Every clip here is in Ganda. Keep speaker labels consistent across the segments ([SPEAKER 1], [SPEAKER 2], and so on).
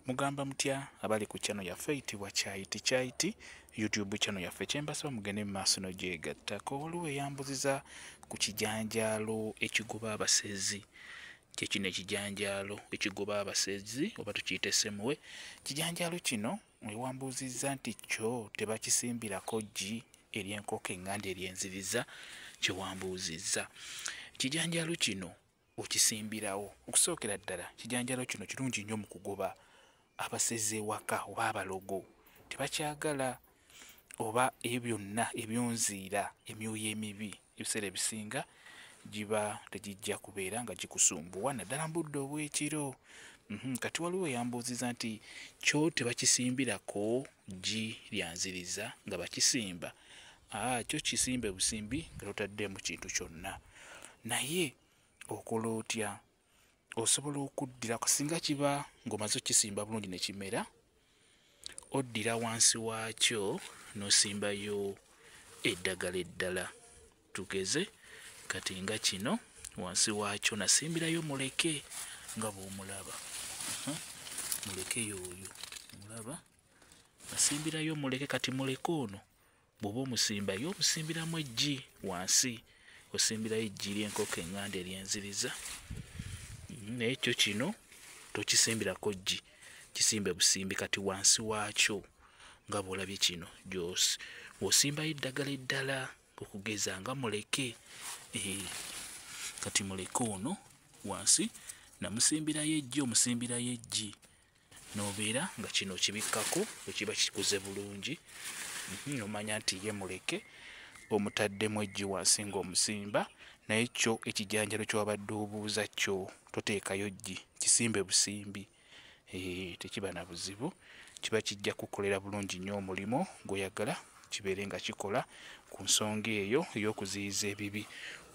[SPEAKER 1] Mugamba mutya abali ku channel yaffe eyitibwa Kyaiti YouTube channel yaffe kyembasaba mugende mu maaso n'ogyegattako. Waliwo eyambuziza ku kijanjaalo ekigoba abasezi. Kyekino ekijanjaalo ekigoba abasezi oba tukiyite ssemuwe. Kijanjaalo kino wewambuzizza nti kyo tebakisimbirako ggi ery'enkoko eŋŋanda eryenziriza kyewambuzizza. Kijanjaalo kino okisimbirawo okusookera ddala kijanjaalo kino kirungi nnyo mu kugoba abasezi ewaka oba abalogo tebakyagala oba ebyo byonna ebyonziira emyoyo emibi ebiseera ebisinga giba tegijja kubeera nga gikusumbuwa naddala mu budde obw'ekiro. Kati waliwo yambuuziza nti kyo tebakisimbirako ggi lyanziriza nga bakisimba. Kyo kisimbe busimbi nga totaddeemu kintu kyonna. Naye okola otya? Osobola okuddira singa kiba ng'omaze okisimba bulungi ne kimera, oddira wansi waakyo n'osimbayo eddagala eddala. Tugeze kati nga kino wansi waakyo nasimbirayo muleke nga bw'omulaba. Muleke y'oyo mulaba, nasimbirayo muleke. Kati muleke ono bw'oba omusimbayo omusimbiramu eggi wansi, osimbirayo eggi ly'enkoko eŋŋanda eryenziriza. Naye kyo kino tokisimbirako ggi, kisimbe busimbi. Kati wansi waakyo nga bw'olabye kino osimbayo eddagala eddala okugeza nga muleke. Kati muleke ono wansi namusimbirayo eggi, omusimbirayo eggi n'obeera nga kino kibikkako bwe kiba kikuze bulungi. Omanya nti ye muleke omutaddemu eggi wansi ng'omusimba. Naye kyo ekijanjalo ky'obadde obuuza kyo toteekayo ggi, kisimbe busimbi. Tekiba na buzibu, kiba kijja kukolera bulungi nnyo omulimo gw'oyagala kibeere nga kikola ku nsonga eyo ey'okuziyiza ebibi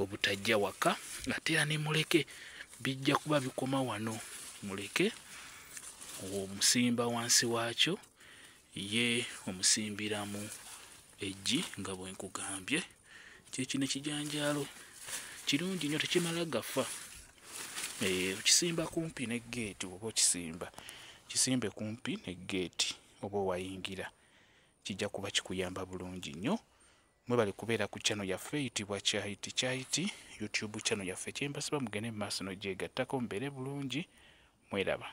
[SPEAKER 1] obutajja waka. Ate era ne muleke bijja kuba bikoma wano. Muleke omusimba wansi waakyo, ye omusimbiramu eggi nga bwe nkugambye. Kyekino ekijanjaalo kirungi nnyo, tekimala gafa. Okisimba kumpi ne ggeeti oba okisimba, kisimbe kumpi ne ggeeti oba owayingira, kijja kuba kikuyamba bulungi nnyo. Mwebale kubeera ku channel yaffe eyitibwa Kyaiti YouTube channel yaffe kyembasaba mugende mu maaso n'ogyegattako mubeere bulungi. Mweraba.